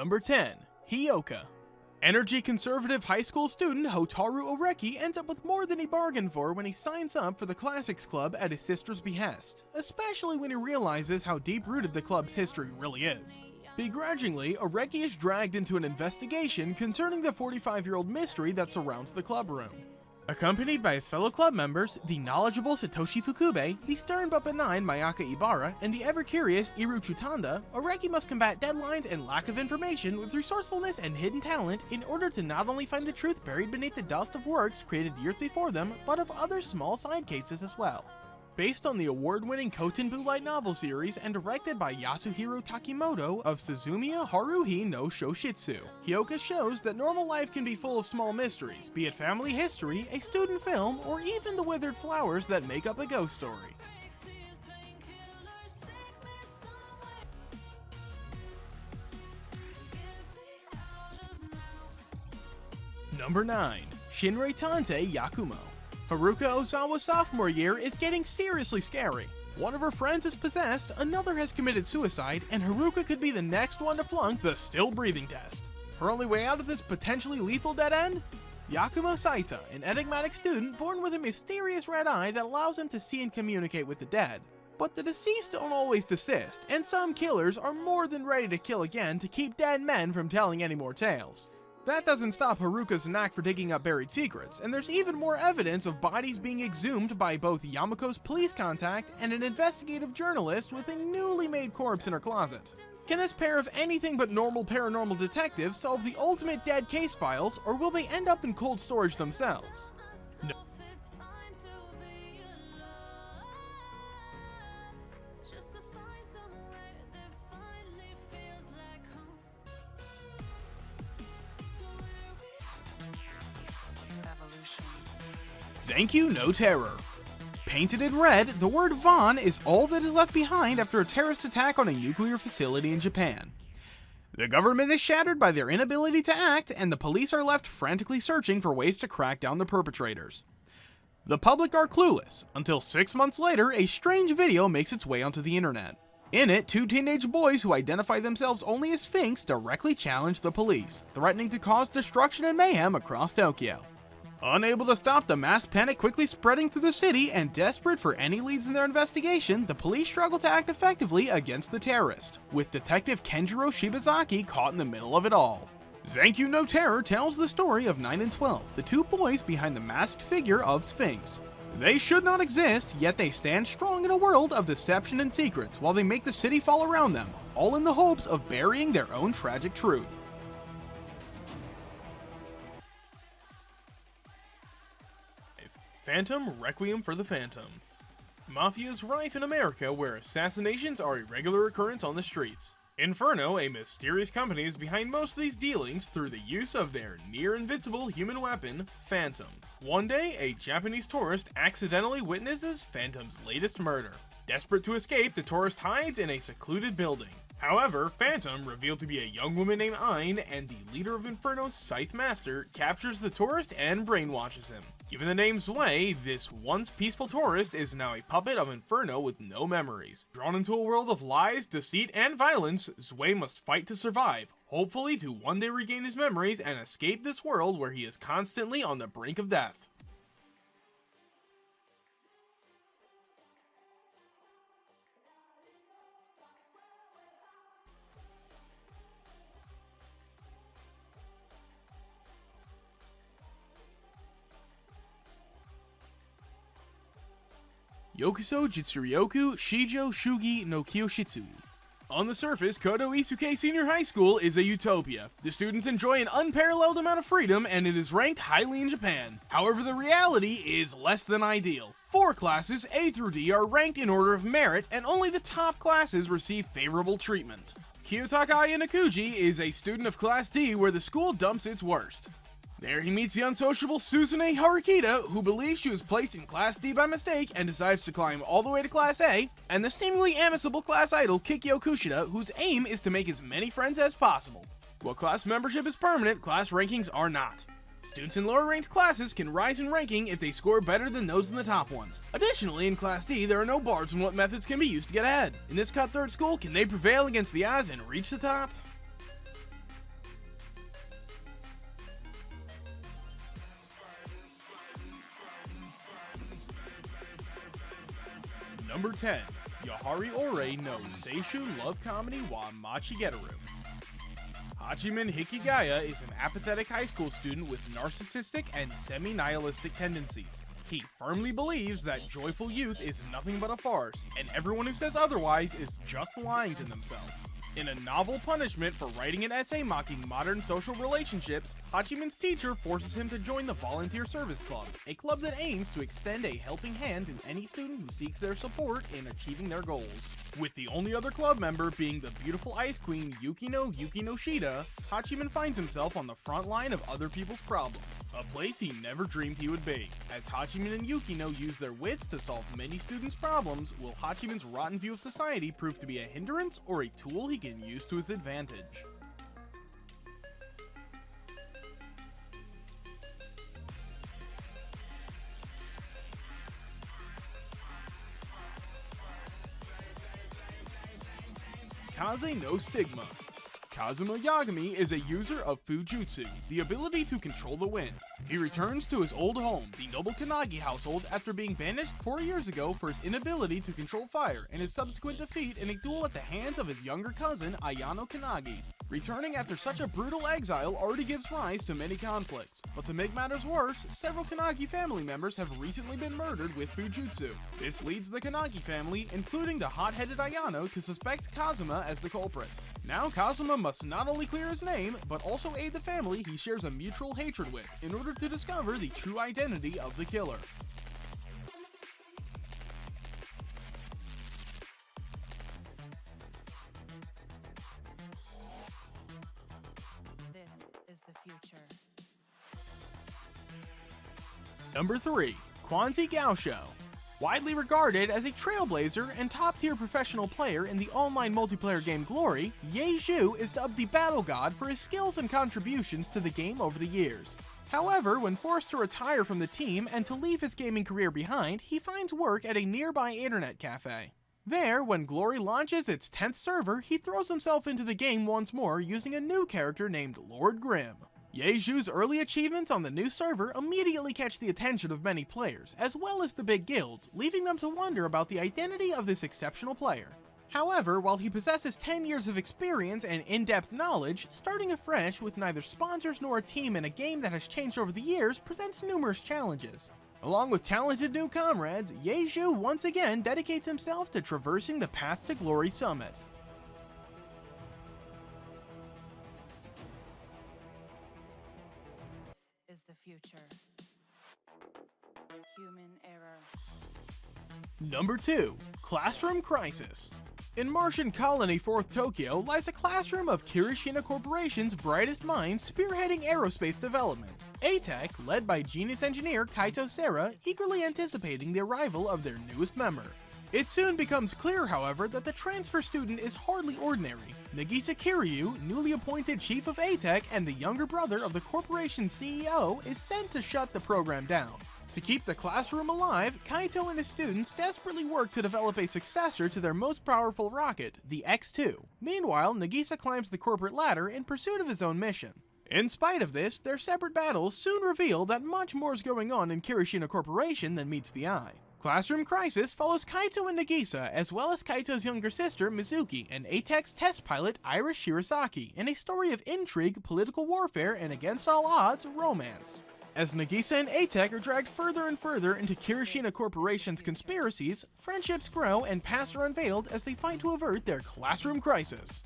Number 10. Hiyoka Energy conservative high school student Hotaru Oreki ends up with more than he bargained for when he signs up for the Classics Club at his sister's behest, especially when he realizes how deep-rooted the club's history really is. Begrudgingly, Oreki is dragged into an investigation concerning the 45-year-old mystery that surrounds the club room. Accompanied by his fellow club members, the knowledgeable Satoshi Fukube, the stern but benign Mayaka Ibara, and the ever-curious Iru Chutanda, Oreki must combat deadlines and lack of information with resourcefulness and hidden talent in order to not only find the truth buried beneath the dust of works created years before them, but of other small side cases as well. Based on the award-winning Kotenbu light novel series and directed by Yasuhiro Takimoto of Suzumiya Haruhi no Shoshitsu, Hiyoka shows that normal life can be full of small mysteries, be it family history, a student film, or even the withered flowers that make up a ghost story. Number 9. Shinri Tantei Yakumo Haruka Ozawa's sophomore year is getting seriously scary. One of her friends is possessed, another has committed suicide, and Haruka could be the next one to flunk the still breathing test. Her only way out of this potentially lethal dead end? Yakumo Saita, an enigmatic student born with a mysterious red eye that allows him to see and communicate with the dead. But the deceased don't always desist, and some killers are more than ready to kill again to keep dead men from telling any more tales. That doesn't stop Haruka's knack for digging up buried secrets, and there's even more evidence of bodies being exhumed by both Yamako's police contact and an investigative journalist with a newly made corpse in her closet. Can this pair of anything but normal paranormal detectives solve the ultimate dead case files, or will they end up in cold storage themselves? Zankyou no Terror. Painted in red, the word Von is all that is left behind after a terrorist attack on a nuclear facility in Japan. The government is shattered by their inability to act, and the police are left frantically searching for ways to crack down the perpetrators. The public are clueless, until 6 months later a strange video makes its way onto the internet. In it, 2 teenage boys who identify themselves only as Sphinx directly challenge the police, threatening to cause destruction and mayhem across Tokyo. Unable to stop the mass panic quickly spreading through the city and desperate for any leads in their investigation, the police struggle to act effectively against the terrorist, with Detective Kenjiro Shibazaki caught in the middle of it all. Zankyou no Terror tells the story of 9 and 12, the 2 boys behind the masked figure of Sphinx. They should not exist, yet they stand strong in a world of deception and secrets while they make the city fall around them, all in the hopes of burying their own tragic truth. Phantom Requiem for the Phantom. Mafia is rife in America, where assassinations are a regular occurrence on the streets. Inferno, a mysterious company, is behind most of these dealings through the use of their near-invincible human weapon, Phantom. One day, a Japanese tourist accidentally witnesses Phantom's latest murder. Desperate to escape, the tourist hides in a secluded building. However, Phantom, revealed to be a young woman named Ain, and the leader of Inferno's Scythe Master, captures the tourist and brainwashes him. Given the name Zwei, this once peaceful tourist is now a puppet of Inferno with no memories. Drawn into a world of lies, deceit, and violence, Zwei must fight to survive, hopefully to one day regain his memories and escape this world where he is constantly on the brink of death. Yokuso Jitsuryoku Shijo Shugi no Kyoshitsu. On the surface, Kodo Isuke Senior High School is a utopia. The students enjoy an unparalleled amount of freedom, and it is ranked highly in Japan. However, the reality is less than ideal. 4 classes, A through D, are ranked in order of merit, and only the top classes receive favorable treatment. Kiyotaka Ayanakuji is a student of Class D, where the school dumps its worst. There he meets the unsociable Suzune Harukita, who believes she was placed in Class D by mistake and decides to climb all the way to Class A, and the seemingly amicable class idol Kikyo Kushida, whose aim is to make as many friends as possible. While class membership is permanent, class rankings are not. Students in lower ranked classes can rise in ranking if they score better than those in the top ones. Additionally, in Class D, there are no bars on what methods can be used to get ahead. In this cut-third school, can they prevail against the odds and reach the top? Number 10. Yahari Ore no Seishun Love Comedy wa Machigeteru. Hachiman Hikigaya is an apathetic high school student with narcissistic and semi-nihilistic tendencies. He firmly believes that joyful youth is nothing but a farce, and everyone who says otherwise is just lying to themselves. In a novel punishment for writing an essay mocking modern social relationships, Hachiman's teacher forces him to join the Volunteer Service Club, a club that aims to extend a helping hand to any student who seeks their support in achieving their goals. With the only other club member being the beautiful ice queen Yukino Shida, Hachiman finds himself on the front line of other people's problems, a place he never dreamed he would be. As Hachiman and Yukino use their wits to solve many students' problems, will Hachiman's rotten view of society prove to be a hindrance or a tool he can use to his advantage? Kaze no Stigma. Kazuma Yagami is a user of Fujutsu, the ability to control the wind. He returns to his old home, the noble Kanagi household, after being banished 4 years ago for his inability to control fire and his subsequent defeat in a duel at the hands of his younger cousin, Ayano Kanagi. Returning after such a brutal exile already gives rise to many conflicts, but to make matters worse, several Kanagi family members have recently been murdered with Fujutsu. This leads the Kanagi family, including the hot-headed Ayano, to suspect Kazuma as the culprit. Now Kazuma must not only clear his name, but also aid the family he shares a mutual hatred with, in order to discover the true identity of the killer. This is the future. Number 3. Kwanzi Gaosho. Widely regarded as a trailblazer and top-tier professional player in the online multiplayer game Glory, Ye Zhu is dubbed the Battle God for his skills and contributions to the game over the years. However, when forced to retire from the team and to leave his gaming career behind, he finds work at a nearby internet cafe. There, when Glory launches its 10th server, he throws himself into the game once more using a new character named Lord Grimm. Ye Zhu's early achievements on the new server immediately catch the attention of many players, as well as the big guild, leaving them to wonder about the identity of this exceptional player. However, while he possesses 10 years of experience and in-depth knowledge, starting afresh with neither sponsors nor a team in a game that has changed over the years presents numerous challenges. Along with talented new comrades, Ye Zhu once again dedicates himself to traversing the path to glory summit. Is the future. Human error. Number 2. Classroom Crisis. In Martian Colony 4th Tokyo lies a classroom of Kirishina Corporation's brightest minds spearheading aerospace development. A-Tech, led by genius engineer Kaito Sera, eagerly anticipating the arrival of their newest member. It soon becomes clear, however, that the transfer student is hardly ordinary. Nagisa Kiryu, newly appointed chief of A-Tech and the younger brother of the corporation's CEO, is sent to shut the program down. To keep the classroom alive, Kaito and his students desperately work to develop a successor to their most powerful rocket, the X-2. Meanwhile, Nagisa climbs the corporate ladder in pursuit of his own mission. In spite of this, their separate battles soon reveal that much more is going on in Kirishina Corporation than meets the eye. Classroom Crisis follows Kaito and Nagisa, as well as Kaito's younger sister, Mizuki, and A-Tech's test pilot, Iris Shirasaki, in a story of intrigue, political warfare, and against all odds, romance. As Nagisa and A-Tech are dragged further and further into Kirishina Corporation's conspiracies, friendships grow and paths are unveiled as they fight to avert their classroom crisis.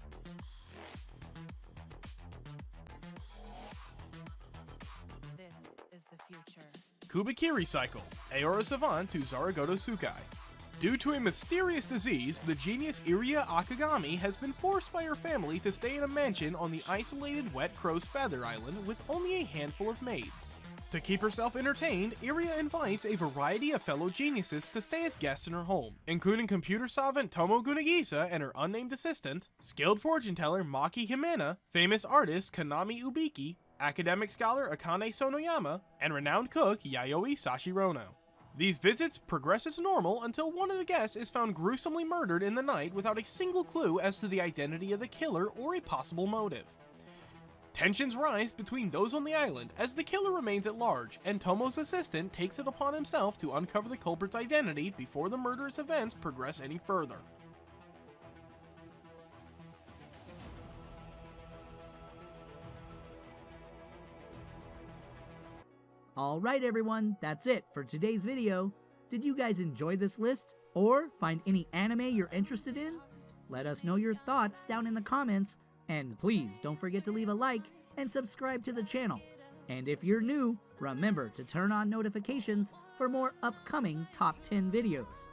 This is the future. Kubikiri Cycle, Aora Savant to Zaragoto Tsukai. Due to a mysterious disease, the genius Iria Akagami has been forced by her family to stay in a mansion on the isolated Wet Crow's Feather Island with only a handful of maids. To keep herself entertained, Iria invites a variety of fellow geniuses to stay as guests in her home, including computer savant Tomogu Nagisa and her unnamed assistant, skilled fortune teller Maki Himena, famous artist Kanami Ubiki, academic scholar Akane Sonoyama, and renowned cook Yayoi Sashirono. These visits progress as normal until one of the guests is found gruesomely murdered in the night without a single clue as to the identity of the killer or a possible motive. Tensions rise between those on the island as the killer remains at large, and Tomo's assistant takes it upon himself to uncover the culprit's identity before the murderous events progress any further. Alright everyone, that's it for today's video. Did you guys enjoy this list? Or find any anime you're interested in? Let us know your thoughts down in the comments, and please don't forget to leave a like and subscribe to the channel. And if you're new, remember to turn on notifications for more upcoming top 10 videos.